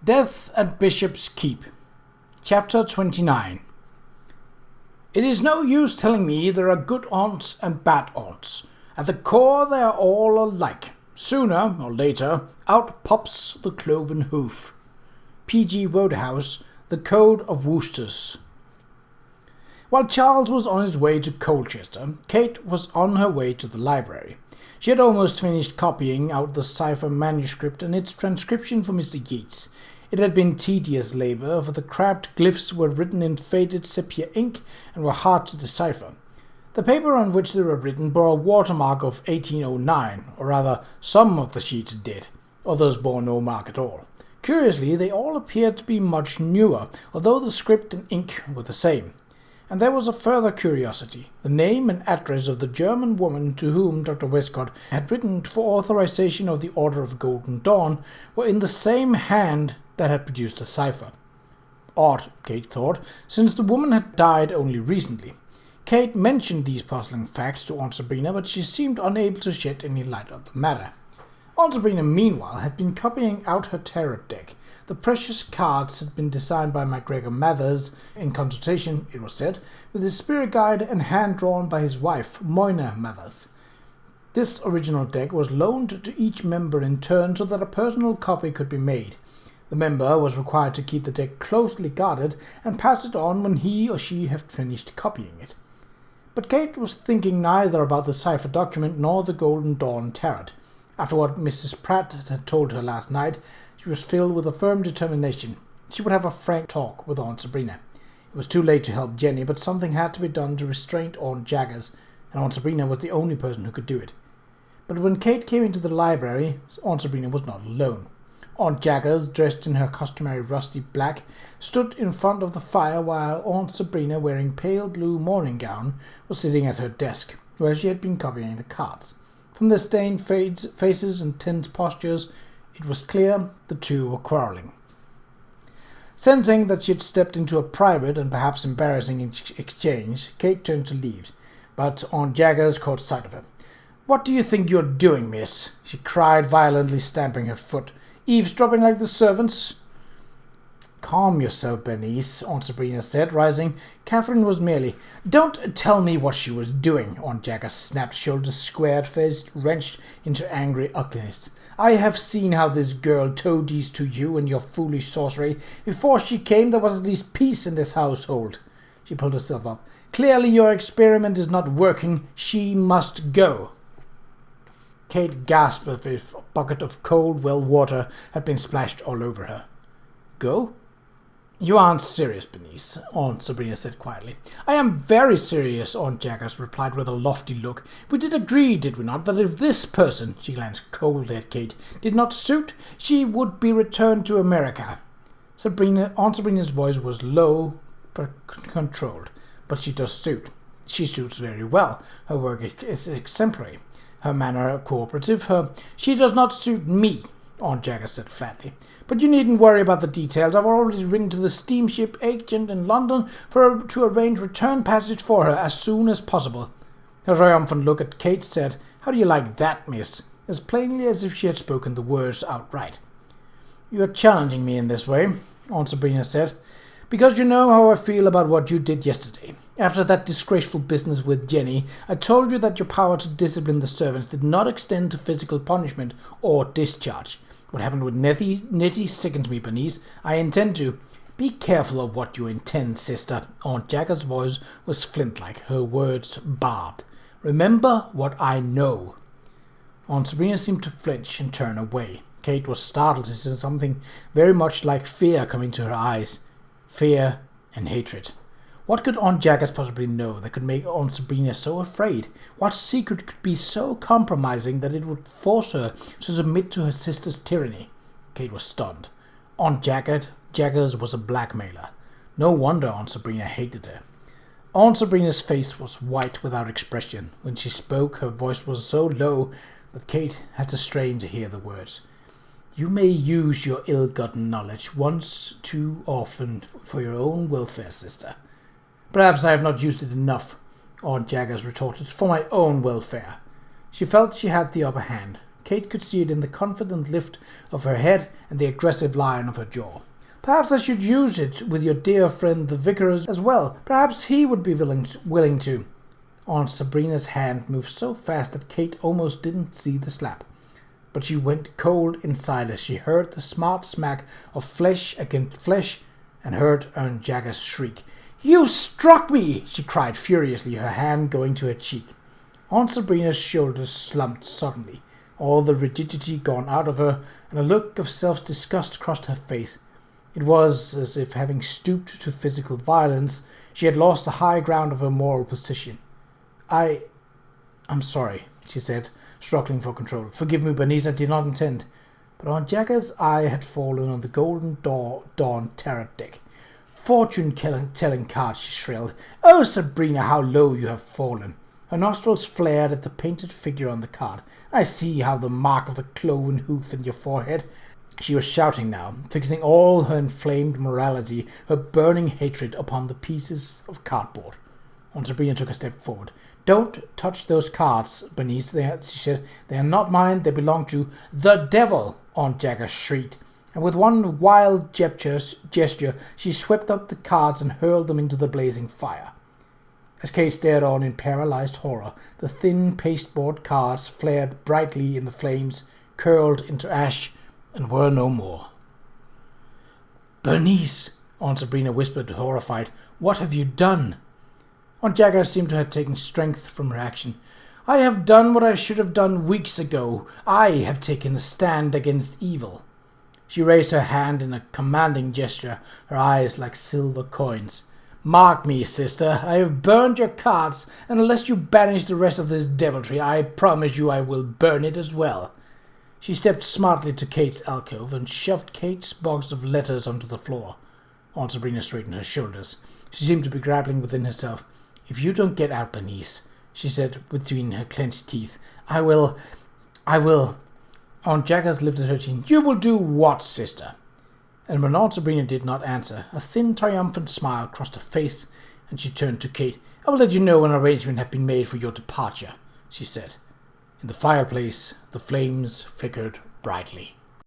Death at Bishop's Keep. Chapter 29. It is no use telling me there are good aunts and bad aunts. At the core they are all alike. Sooner or later, out pops the cloven hoof. P.G. Wodehouse, The Code of Woosters. While Charles was on his way to Colchester, Kate was on her way to the library. She had almost finished copying out the cipher manuscript and its transcription for Mr. Yeats. It had been tedious labour, for the crabbed glyphs were written in faded sepia ink and were hard to decipher. The paper on which they were written bore a watermark of 1809, or rather, some of the sheets did, others bore no mark at all. Curiously, they all appeared to be much newer, although the script and ink were the same. And there was a further curiosity. The name and address of the German woman to whom Dr. Westcott had written for authorization of the Order of Golden Dawn were in the same hand that had produced the cipher. Odd, Kate thought, since the woman had died only recently. Kate mentioned these puzzling facts to Aunt Sabrina, but she seemed unable to shed any light on the matter. Aunt Sabrina, meanwhile, had been copying out her tarot deck. The precious cards had been designed by MacGregor Mathers, in consultation, it was said, with his spirit guide and hand-drawn by his wife, Moina Mathers. This original deck was loaned to each member in turn so that a personal copy could be made. The member was required to keep the deck closely guarded and pass it on when he or she had finished copying it. But Kate was thinking neither about the cipher document nor the Golden Dawn tarot. After what Mrs. Pratt had told her last night, she was filled with a firm determination. She would have a frank talk with Aunt Sabrina. It was too late to help Jenny, but something had to be done to restrain Aunt Jaggers, and Aunt Sabrina was the only person who could do it. But when Kate came into the library, Aunt Sabrina was not alone. Aunt Jaggers, dressed in her customary rusty black, stood in front of the fire while Aunt Sabrina, wearing pale blue morning gown, was sitting at her desk, where she had been copying the cards. From their stained faces and tense postures, it was clear the two were quarrelling. Sensing that she had stepped into a private and perhaps embarrassing exchange, Kate turned to leave, but Aunt Jaggers caught sight of her. "What do you think you're doing, miss?" she cried, violently stamping her foot. "Eavesdropping like the servants?" "Calm yourself, Bernice," Aunt Sabrina said, rising. Catherine was merely... "Don't tell me what she was doing," Aunt Jaggers snapped, shoulders squared, face wrenched into angry ugliness. "I have seen how this girl toadies to you and your foolish sorcery. Before she came, there was at least peace in this household." She pulled herself up. "Clearly your experiment is not working. She must go." Kate gasped as if a bucket of cold well water had been splashed all over her. "Go? You aren't serious, Bernice," Aunt Sabrina said quietly. "I am very serious," Aunt Jaggers replied with a lofty look. "We did agree, did we not, that if this person," she glanced coldly at Kate, "did not suit, she would be returned to America." Aunt Sabrina's voice was low but controlled. "But she does suit. She suits very well. Her work is exemplary. Her manner cooperative. She does not suit me," Aunt Jaggers said flatly. "But you needn't worry about the details. I've already written to the steamship agent in London to arrange return passage for her as soon as possible." Her triumphant look at Kate said, "How do you like that, miss?" as plainly as if she had spoken the words outright. "You are challenging me in this way," Aunt Sabrina said, "because you know how I feel about what you did yesterday. After that disgraceful business with Jenny, I told you that your power to discipline the servants did not extend to physical punishment or discharge. What happened with Nettie sickens me, Bernice. I intend to—" "Be careful of what you intend, sister." Aunt Jaggers' voice was flint-like, her words barbed. "Remember what I know." Aunt Sabrina seemed to flinch and turn away. Kate was startled to see something very much like fear come into her eyes. Fear and hatred. What could Aunt Jaggers possibly know that could make Aunt Sabrina so afraid? What secret could be so compromising that it would force her to submit to her sister's tyranny? Kate was stunned. Aunt Jaggers was a blackmailer. No wonder Aunt Sabrina hated her. Aunt Sabrina's face was white without expression. When she spoke, her voice was so low that Kate had to strain to hear the words. "You may use your ill-gotten knowledge once too often for your own welfare, sister." "Perhaps I have not used it enough," Aunt Jaggers retorted, "for my own welfare." She felt she had the upper hand. Kate could see it in the confident lift of her head and the aggressive line of her jaw. "Perhaps I should use it with your dear friend the vicar as well. Perhaps he would be willing to." Aunt Sabrina's hand moved so fast that Kate almost didn't see the slap. But she went cold inside as she heard the smart smack of flesh against flesh and heard Aunt Jagger's shriek. "You struck me!" she cried furiously, her hand going to her cheek. Aunt Sabrina's shoulders slumped suddenly, all the rigidity gone out of her, and a look of self-disgust crossed her face. It was as if, having stooped to physical violence, she had lost the high ground of her moral position. I'm sorry," she said, struggling for control. "Forgive me, Bernice, I did not intend." But Aunt Jagger's eye had fallen on the golden dawn tarot deck. "Fortune-telling card," she shrilled. "Oh, Sabrina, how low you have fallen." Her nostrils flared at the painted figure on the card. "I see how the mark of the cloven hoof in your forehead." She was shouting now, fixing all her inflamed morality, her burning hatred upon the pieces of cardboard. Aunt Sabrina took a step forward. "Don't touch those cards, Bernice," she said. "They are not mine. They belong to the devil," Aunt Jagger shrieked. And with one wild gesture, she swept up the cards and hurled them into the blazing fire. As Kate stared on in paralyzed horror, the thin pasteboard cards flared brightly in the flames, curled into ash, and were no more. "Bernice," Aunt Sabrina whispered, horrified, "what have you done?" Aunt Jagger seemed to have taken strength from her action. "I have done what I should have done weeks ago. I have taken a stand against evil." She raised her hand in a commanding gesture, her eyes like silver coins. "Mark me, sister, I have burned your cards, and unless you banish the rest of this deviltry, I promise you I will burn it as well." She stepped smartly to Kate's alcove and shoved Kate's box of letters onto the floor. Aunt Sabrina straightened her shoulders. She seemed to be grappling within herself. "If you don't get out, Bernice," she said between her clenched teeth, I will. Aunt Jaggers lifted her chin. "You will do what, sister?" And when Aunt Sabrina did not answer, a thin, triumphant smile crossed her face, and she turned to Kate. "I will let you know when an arrangement has been made for your departure," she said. In the fireplace, the flames flickered brightly.